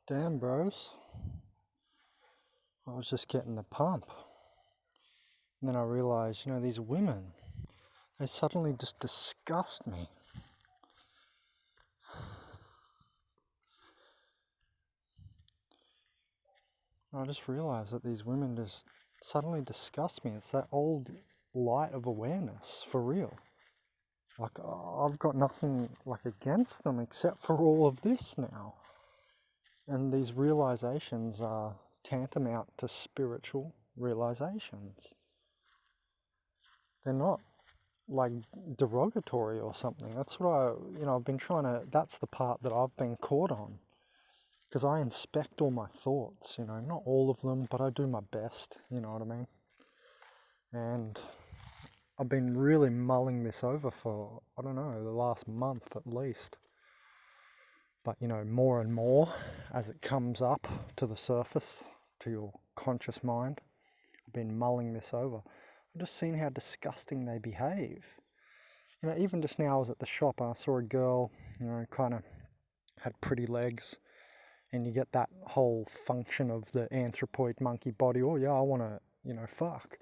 Damn, bros. I was just getting the pump. And then I realised, these women, they suddenly just disgust me. I just realised that these women just suddenly disgust me. It's that old light of awareness, for real. Like, I've got nothing against them except for all of this now. And these realizations are tantamount to spiritual realizations. They're not derogatory or something. That's what I've been trying to, that's the part that I've been caught on. Because I inspect all my thoughts, not all of them, but I do my best, you know what I mean? And I've been really mulling this over for, I don't know, the last month at least. But, more and more as it comes up to the surface, to your conscious mind, I've been mulling this over. I've just seen how disgusting they behave. Even just now I was at the shop and I saw a girl, kind of had pretty legs. And you get that whole function of the anthropoid monkey body. Oh yeah, I want to, fuck.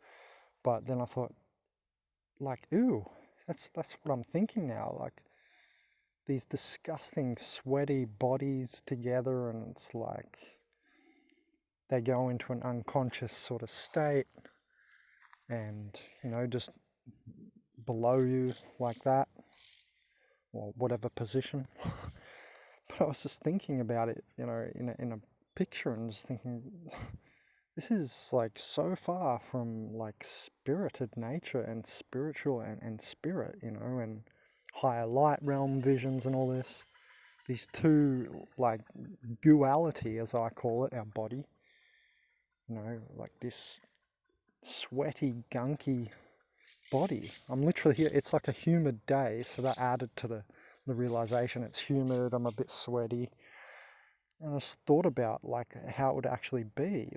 But then I thought, ew, that's what I'm thinking now. These disgusting, sweaty bodies together, and it's they go into an unconscious sort of state, and just below you like that, or whatever position. But I was just thinking about it, in a picture, and just thinking, this is so far from spirited nature and spiritual and spirit, and higher light realm visions and all this. These two, duality, as I call it, our body, this sweaty, gunky body. I'm literally here, it's like a humid day, so that added to the realization. It's humid, I'm a bit sweaty, and I just thought about how it would actually be,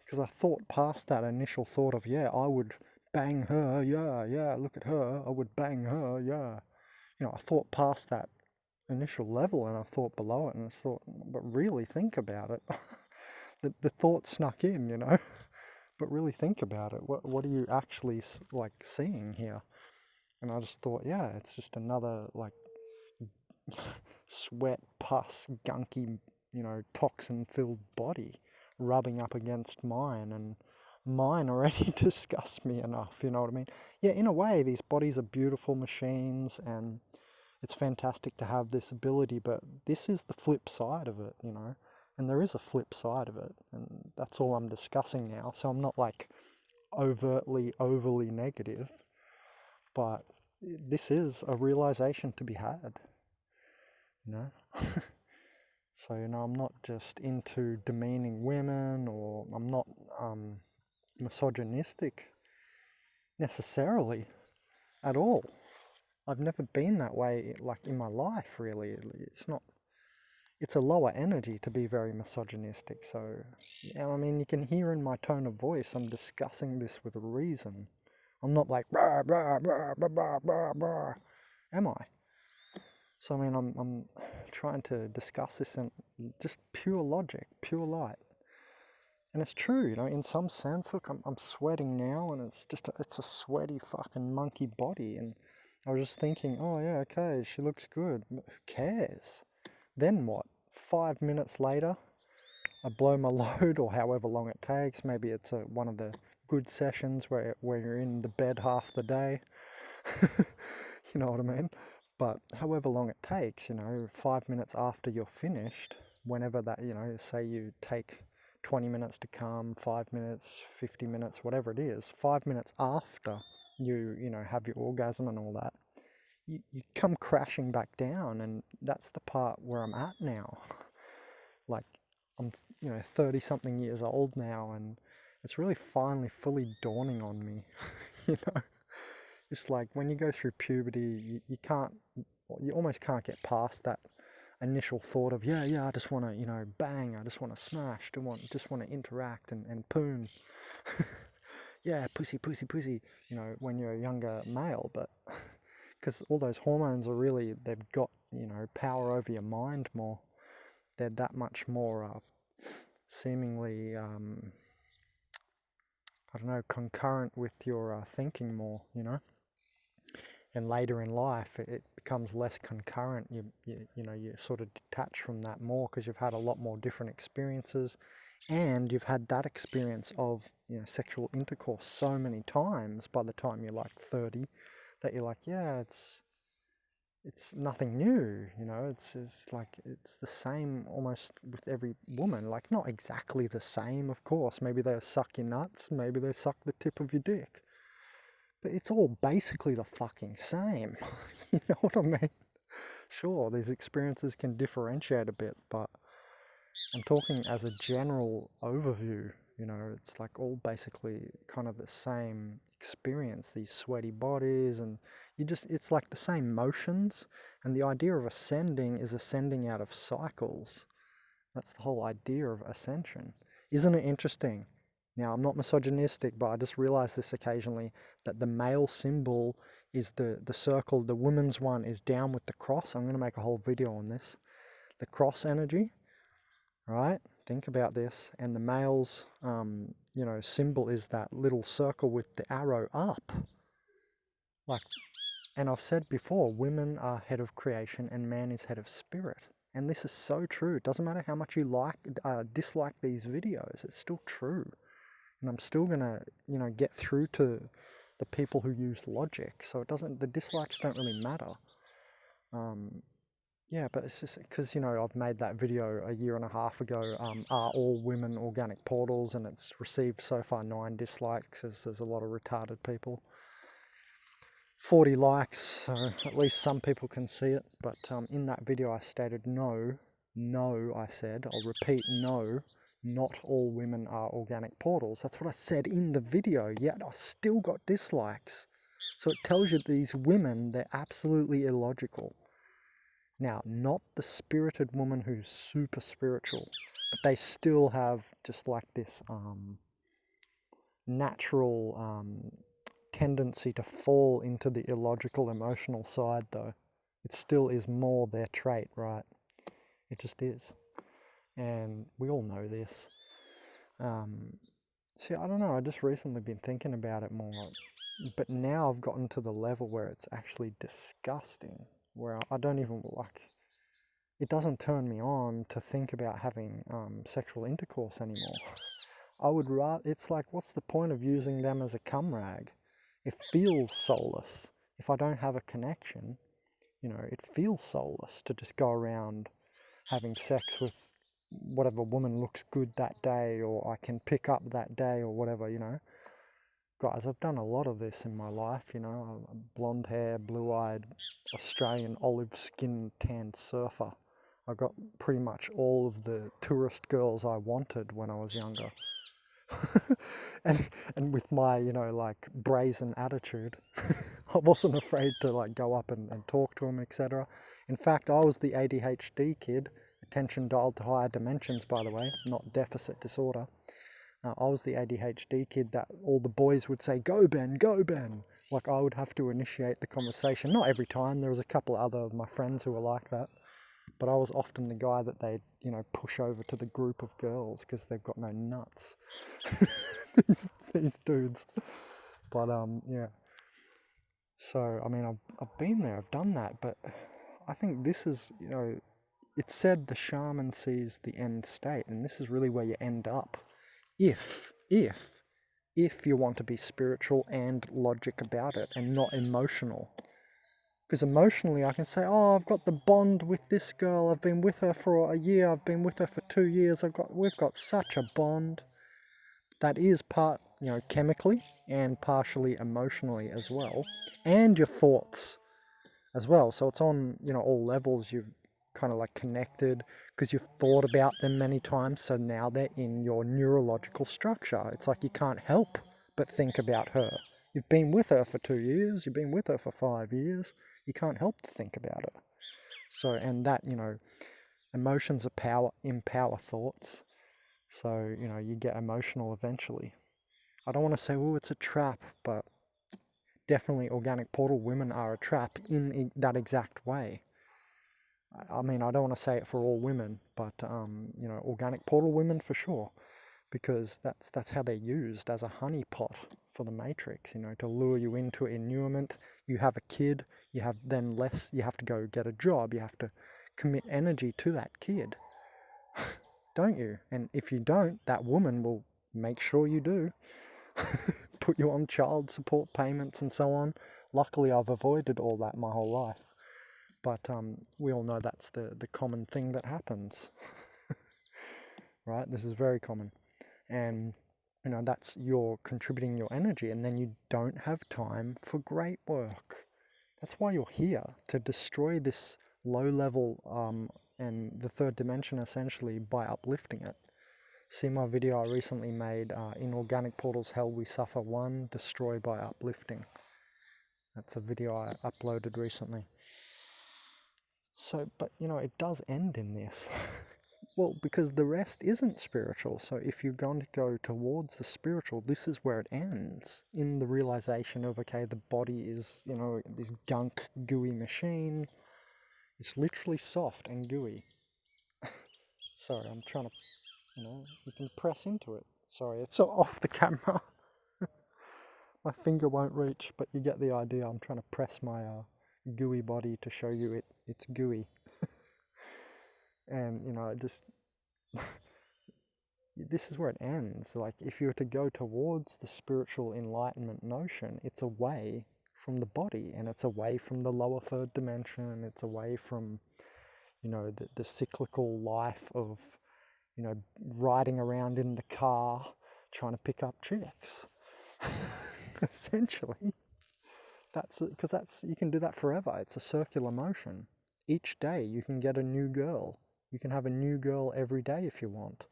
because I thought past that initial thought of, yeah, I would bang her, yeah, look at her, I would bang her, yeah. I thought past that initial level, and I thought below it, and I thought, but really think about it. the thought snuck in, but really think about it. What are you actually seeing here? And I just thought, yeah, it's just another sweat, pus, gunky, toxin-filled body rubbing up against mine, and mine already disgusts me enough, you know what I mean? Yeah, in a way, these bodies are beautiful machines, and it's fantastic to have this ability, but this is the flip side of it, and there is a flip side of it, and that's all I'm discussing now. So I'm not overly negative, but this is a realization to be had, So, I'm not just into demeaning women, or I'm not misogynistic necessarily at all. I've never been that way in my life, really. It's a lower energy to be very misogynistic. So, you can hear in my tone of voice, I'm discussing this with a reason. I'm not rah, rah, rah, rah, rah, rah, rah. Am I? So, I'm trying to discuss this in just pure logic, pure light. And it's true, in some sense. Look, I'm sweating now, and it's a sweaty fucking monkey body. And I was just thinking, oh yeah, okay, she looks good. Who cares? Then what? 5 minutes later, I blow my load, or however long it takes. Maybe it's one of the good sessions where you're in the bed half the day. You know what I mean? But however long it takes, 5 minutes after you're finished, whenever that, say you take 20 minutes to come, 5 minutes, 50 minutes, whatever it is, 5 minutes after you, have your orgasm and all that, you come crashing back down, and that's the part where I'm at now. I'm 30 something years old now, and it's really finally fully dawning on me. It's when you go through puberty, you almost can't get past that initial thought of, yeah, I just want to, bang, I just want to smash, just want to interact and poon. Yeah, pussy, when you're a younger male, but because all those hormones are really, they've got, power over your mind more. they're that much more seemingly, I don't know, concurrent with your thinking more, you know. And later in life, it becomes less concurrent. You know, you sort of detach from that more because you've had a lot more different experiences, and you've had that experience of, you know, sexual intercourse so many times by the time you're like 30 that you're like, yeah, it's nothing new, you know. It's like it's the same almost with every woman. Like, not exactly the same, of course. Maybe they suck your nuts, maybe they suck the tip of your dick. But it's all basically the fucking same. You know what I mean? Sure, these experiences can differentiate a bit, but I'm talking as a general overview. You know, it's like all basically kind of the same experience, these sweaty bodies, and it's like the same motions. And the idea of ascending is ascending out of cycles. That's the whole idea of ascension. Isn't it interesting? Now, I'm not misogynistic, but I just realize this occasionally, that the male symbol is the circle. The woman's one is down with the cross. I'm going to make a whole video on this. The cross energy, right? Think about this. And the male's, you know, symbol is that little circle with the arrow up. Like, and I've said before, women are head of creation and man is head of spirit. And this is so true. It doesn't matter how much you dislike these videos. It's still true. And I'm still going to, you know, get through to the people who use logic. So the dislikes don't really matter. Yeah, but it's just because, you know, I've made that video a year and a half ago, are all women organic portals? And it's received so far 9 dislikes because there's a lot of retarded people. 40 likes, so at least some people can see it. But in that video I stated no, I said, I'll repeat, no, not all women are organic portals. That's what I said in the video, yet I still got dislikes. So it tells you these women, they're absolutely illogical. Now, not the spirited woman who's super spiritual, but they still have just like this natural tendency to fall into the illogical emotional side, though. It still is more their trait, right? It just is. And we all know this. See, I don't know, I just recently been thinking about it more, but now I've gotten to the level where it's actually disgusting, where I don't even like, it doesn't turn me on to think about having sexual intercourse anymore. I would rather, it's like, what's the point of using them as a cum rag? It feels soulless. If I don't have a connection, you know, it feels soulless to just go around having sex with whatever woman looks good that day, or I can pick up that day, or whatever, you know. Guys, I've done a lot of this in my life, you know. Blonde hair, blue-eyed, Australian, olive-skinned, tanned surfer. I got pretty much all of the tourist girls I wanted when I was younger. and with my, you know, like, brazen attitude, I wasn't afraid to like go up and talk to them, etc. In fact, I was the ADHD kid, attention dialed to higher dimensions, by the way, not deficit disorder. I was the ADHD kid that all the boys would say, "Go Ben, go Ben." Like, I would have to initiate the conversation. Not every time, there was a couple other of my friends who were like that. But I was often the guy that they'd, you know, push over to the group of girls because they've got no nuts. these dudes. But yeah. So, I mean, I've been there, I've done that, but I think this is, you know, it's said the shaman sees the end state, and this is really where you end up. If you want to be spiritual and logic about it and not emotional. Because emotionally I can say, oh, I've got the bond with this girl, I've been with her for a year, I've been with her for 2 years, we've got such a bond. That is part, you know, chemically and partially emotionally as well. And your thoughts as well. So it's on, you know, all levels. You've kind of like connected because you've thought about them many times. So now they're in your neurological structure. It's like you can't help but think about her. You've been with her for 2 years. You've been with her for 5 years. You can't help to think about her. So, and that, you know, emotions are empower thoughts. So, you know, you get emotional eventually. I don't want to say, oh, it's a trap, but definitely organic portal women are a trap in that exact way. I mean, I don't want to say it for all women, but you know, organic portal women for sure, because that's how they're used as a honeypot for the matrix, you know, to lure you into innuement. You have a kid, you have then less, you have to go get a job, you have to commit energy to that kid, don't you? And if you don't, that woman will make sure you do. Put you on child support payments and so on. Luckily, I've avoided all that my whole life. But we all know that's the common thing that happens. Right? This is very common. And, you know, that's you're contributing your energy, and then you don't have time for great work. That's why you're here, to destroy this low level and the third dimension essentially by uplifting it. See my video I recently made, In Organic Portals Hell We Suffer 1, Destroy by Uplifting. That's a video I uploaded recently. So, but you know, it does end in this. Well, because the rest isn't spiritual. So if you're going to go towards the spiritual, this is where it ends. In the realization of, okay, the body is, you know, this gunk, gooey machine. It's literally soft and gooey. Sorry, I'm trying to, you know, you can press into it. Sorry, it's off the camera. My finger won't reach, but you get the idea. I'm trying to press my gooey body to show you it's gooey. And, you know, just this is where it ends. Like, if you were to go towards the spiritual enlightenment notion, it's away from the body, and it's away from the lower third dimension. It's away from, you know, the cyclical life of, you know, riding around in the car trying to pick up chicks. Essentially, that's because you can do that forever. It's a circular motion. Each day you can get a new girl. You can have a new girl every day if you want.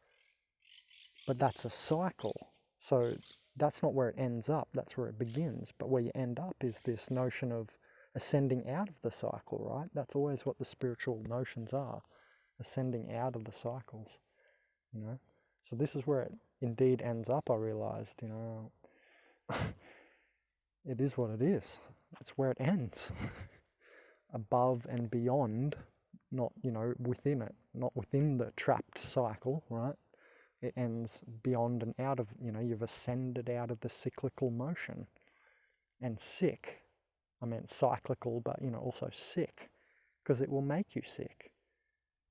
But that's a cycle. So that's not where it ends up. That's where it begins. But where you end up is this notion of ascending out of the cycle, right? That's always what the spiritual notions are. Ascending out of the cycles, you know. So this is where it indeed ends up, I realized, you know. It is what it is. That's where it ends. Above and beyond, not, you know, within it, not within the trapped cycle, right? It ends beyond and out of, you know, you've ascended out of the cyclical motion. And sick, I meant cyclical, but, you know, also sick, because it will make you sick.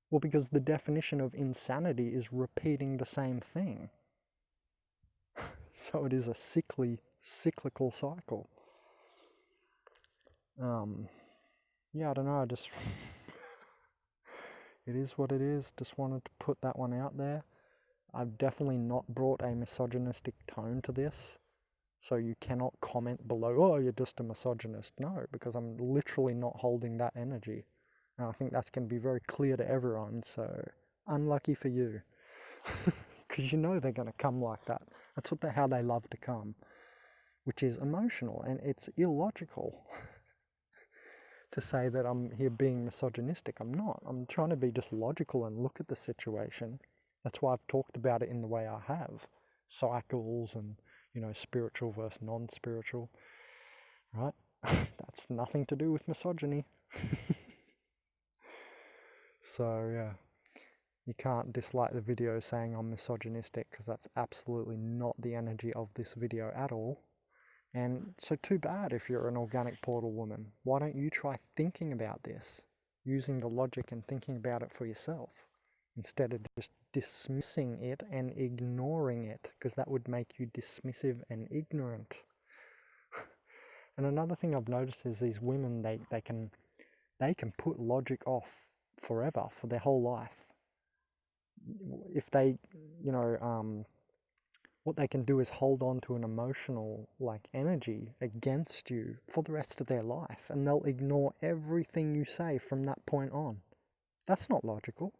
Well, because the definition of insanity is repeating the same thing. So it is a cyclical cycle. Yeah, I don't know, I just it is what it is. Just wanted to put that one out there. I've definitely not brought a misogynistic tone to this, so you cannot comment below, oh, you're just a misogynist. No, because I'm literally not holding that energy, and I think that's going to be very clear to everyone. So unlucky for you, because you know they're going to come like that. That's how they love to come, which is emotional, and it's illogical. To say that I'm here being misogynistic. I'm not. I'm trying to be just logical and look at the situation. That's why I've talked about it in the way I have. Cycles and, you know, spiritual versus non-spiritual. Right? That's nothing to do with misogyny. So, yeah. You can't dislike the video saying I'm misogynistic, because that's absolutely not the energy of this video at all. And so too bad if you're an organic portal woman. Why don't you try thinking about this, using the logic and thinking about it for yourself, instead of just dismissing it and ignoring it, because that would make you dismissive and ignorant. And another thing I've noticed is these women, they can put logic off forever, for their whole life. If they, you know, what they can do is hold on to an emotional, like, energy against you for the rest of their life, and they'll ignore everything you say from that point on. That's not logical.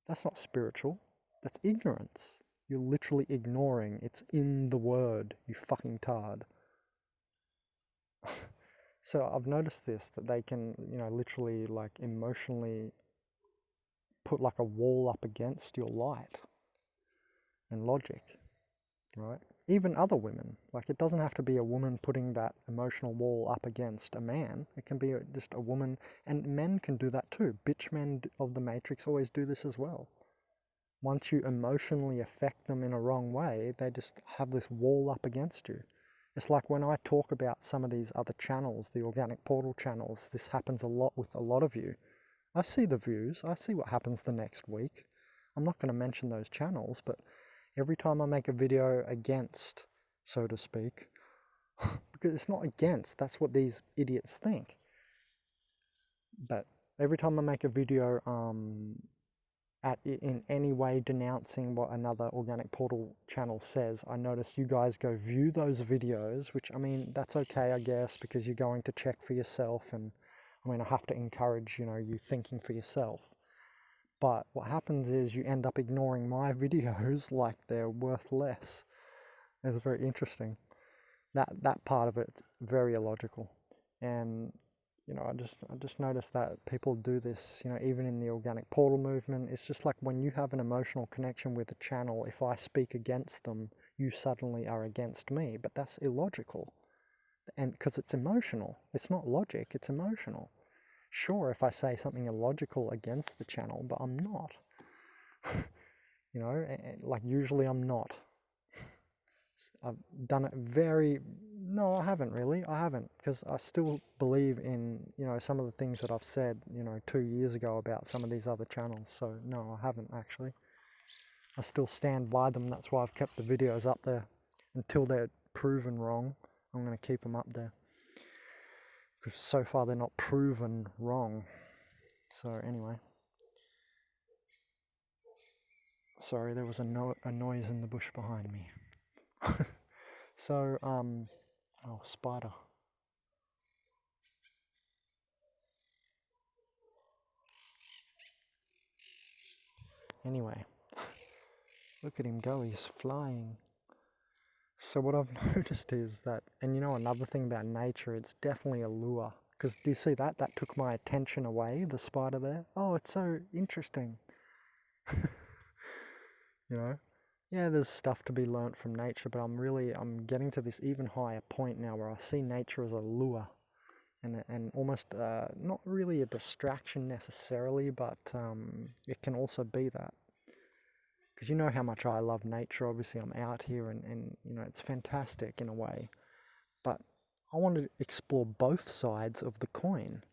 That's not spiritual. That's ignorance. You're literally ignoring. It's in the word, you fucking tard. So I've noticed this, that they can, you know, literally, like, emotionally put like a wall up against your light and logic. Right? even other women. Like, it doesn't have to be a woman putting that emotional wall up against a man. It can be just a woman, and men can do that too. Bitch men of the Matrix always do this as well. Once you emotionally affect them in a wrong way, they just have this wall up against you. It's like when I talk about some of these other channels, the organic portal channels, this happens a lot with a lot of you. I see the views, I see what happens the next week. I'm not going to mention those channels, but every time I make a video against, so to speak, because it's not against, that's what these idiots think. But every time I make a video in any way denouncing what another organic portal channel says, I notice you guys go view those videos, which, I mean, that's okay, I guess, because you're going to check for yourself, and I mean, I have to encourage, you thinking for yourself. But what happens is you end up ignoring my videos like they're worth less. It's very interesting. That part of it's very illogical. And I just noticed that people do this, even in the organic portal movement. It's just like when you have an emotional connection with a channel, if I speak against them, you suddenly are against me. But that's illogical. And because it's emotional. It's not logic, it's emotional. Sure, if I say something illogical against the channel, but I'm not. Like usually I'm not. I've done it no, I haven't really. I haven't, because I still believe in, some of the things that I've said, 2 years ago about some of these other channels. So no, I haven't actually. I still stand by them. That's why I've kept the videos up there until they're proven wrong. I'm going to keep them up there. Because so far they're not proven wrong. So anyway. Sorry, there was a noise in the bush behind me. So, oh, spider. Anyway, look at him go, he's flying. So what I've noticed is that, and another thing about nature, it's definitely a lure. Because do you see that? That took my attention away, the spider there. Oh, it's so interesting. Yeah, there's stuff to be learnt from nature, but I'm getting to this even higher point now where I see nature as a lure. And almost not really a distraction necessarily, but it can also be that. Because you know how much I love nature. Obviously I'm out here and it's fantastic in a way. But I want to explore both sides of the coin.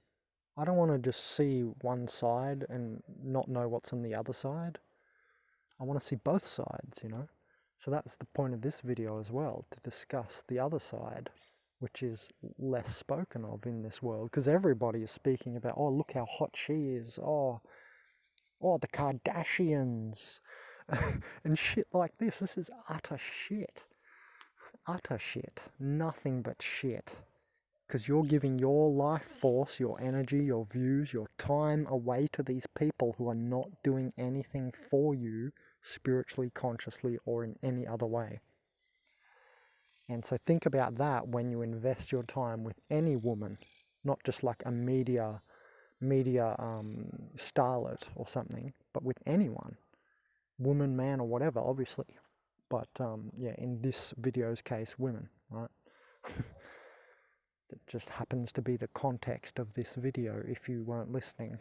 I don't want to just see one side and not know what's on the other side. I want to see both sides, So that's the point of this video as well, to discuss the other side, which is less spoken of in this world. Because everybody is speaking about, oh, look how hot she is. Oh, the Kardashians. And shit like this. This is utter shit. Utter shit. Nothing but shit. Because you're giving your life force, your energy, your views, your time away to these people who are not doing anything for you spiritually, consciously, or in any other way. And so think about that when you invest your time with any woman, not just like a media starlet or something, but with anyone. Woman, man, or whatever, obviously. But yeah, in this video's case, women, right? That just happens to be the context of this video if you weren't listening.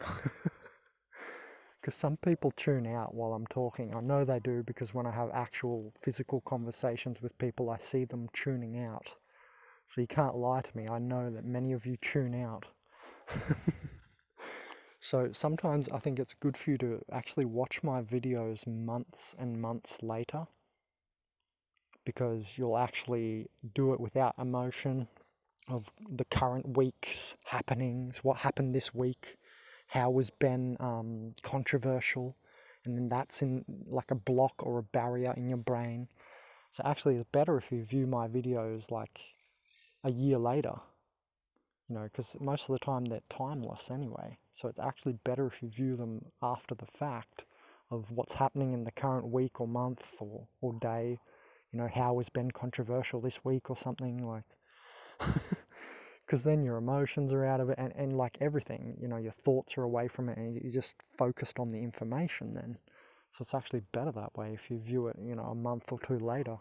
Because some people tune out while I'm talking. I know they do, because when I have actual physical conversations with people, I see them tuning out. So you can't lie to me. I know that many of you tune out. So sometimes I think it's good for you to actually watch my videos months and months later, because you'll actually do it without emotion of the current week's happenings, what happened this week, how was Ben controversial, and then that's in like a block or a barrier in your brain. So actually it's better if you view my videos like a year later, because most of the time they're timeless anyway. So it's actually better if you view them after the fact of what's happening in the current week or month or day. How has been controversial this week or something, like, because then your emotions are out of it, and like everything, your thoughts are away from it, and you're just focused on the information then. So it's actually better that way if you view it, a month or two later.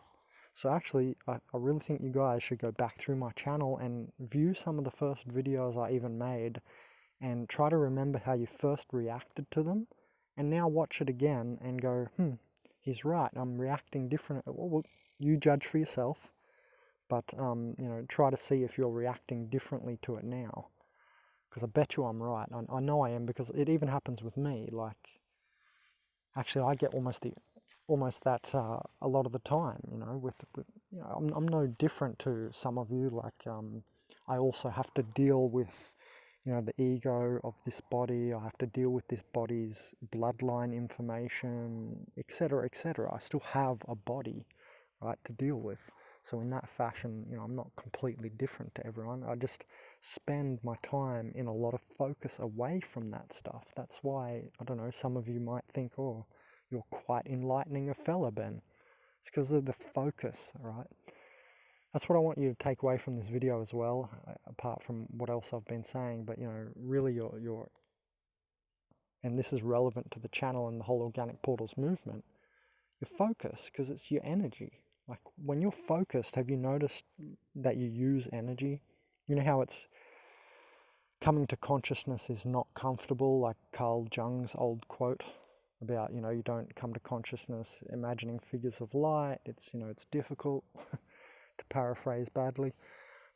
So actually, I really think you guys should go back through my channel and view some of the first videos I even made and try to remember how you first reacted to them, and now watch it again and go, he's right, I'm reacting different. Well, you judge for yourself, but try to see if you're reacting differently to it now, because I bet you I'm right. I know I am, because it even happens with me. Like, actually, I get almost that a lot of the time. With I'm no different to some of you. Like, I also have to deal with the ego of this body. I have to deal with this body's bloodline information, etc., etc. I still have a body, right, to deal with. So in that fashion, I'm not completely different to everyone. I just spend my time in a lot of focus away from that stuff. That's why, I don't know, some of you might think, oh, you're quite enlightening a fella, Ben. It's because of the focus, right? That's what I want you to take away from this video as well, apart from what else I've been saying. But, really your and this is relevant to the channel and the whole organic portals movement, your focus, because it's your energy. Like, when you're focused, have you noticed that you use energy? You know how it's coming to consciousness is not comfortable, like Carl Jung's old quote about, you don't come to consciousness imagining figures of light. It's, it's difficult, to paraphrase badly.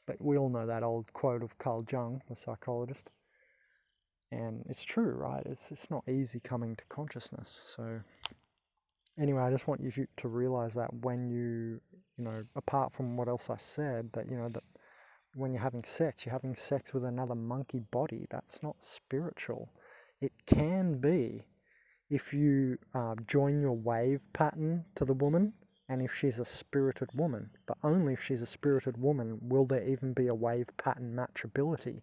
But we all know that old quote of Carl Jung, the psychologist. And it's true, right? It's not easy coming to consciousness. So anyway, I just want you to realize that when you apart from what else I said, that, that when you're having sex with another monkey body. That's not spiritual. It can be if you join your wave pattern to the woman, and if she's a spirited woman. But only if she's a spirited woman will there even be a wave pattern matchability.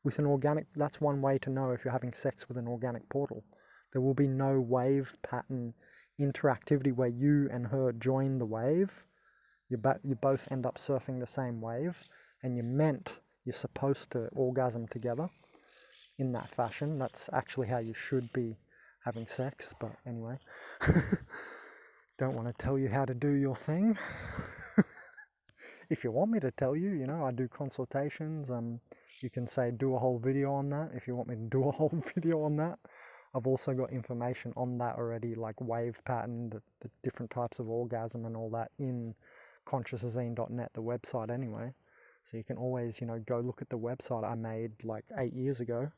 With an organic, that's one way to know if you're having sex with an organic portal. There will be no wave pattern interactivity where you and her join the wave. You both end up surfing the same wave, and you're supposed to orgasm together in that fashion. That's actually how you should be having sex. But anyway, don't want to tell you how to do your thing. If you want me to tell you, I do consultations. You can say do a whole video on that if you want me to do a whole video on that. I've also got information on that already, like wave pattern, the different types of orgasm and all that in consciousazine.net, the website anyway. So you can always, go look at the website I made like 8 years ago.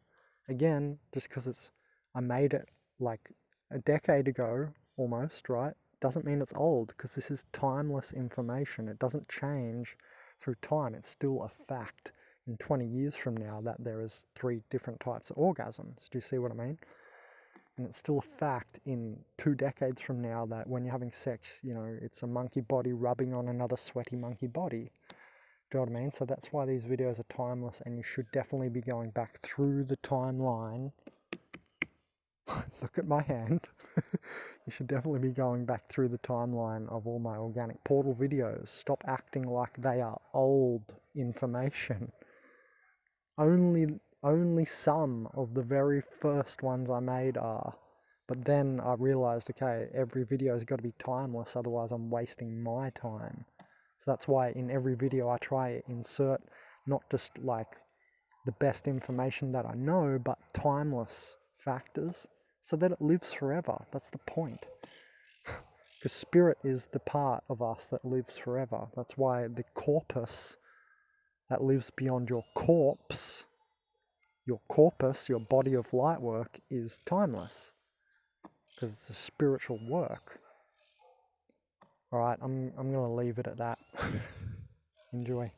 Again, just because I made it like a decade ago almost, right? Doesn't mean it's old, because this is timeless information. It doesn't change through time. It's still a fact in 20 years from now that there is 3 different types of orgasms. Do you see what I mean? And it's still a fact in 2 decades from now that when you're having sex, it's a monkey body rubbing on another sweaty monkey body. Do you know what I mean? So that's why these videos are timeless, and you should definitely be going back through the timeline. Look at my hand. You should definitely be going back through the timeline of all my organic portal videos. Stop acting like they are old information. Only some of the very first ones I made are. But then I realized, okay, every video has got to be timeless, otherwise I'm wasting my time. So that's why in every video I try to insert not just like the best information that I know, but timeless factors so that it lives forever. That's the point. Because spirit is the part of us that lives forever. That's why the corpus that lives beyond your corpse, your corpus, your body of light work, is timeless. Because it's a spiritual work. Alright, I'm going to leave it at that. Enjoy.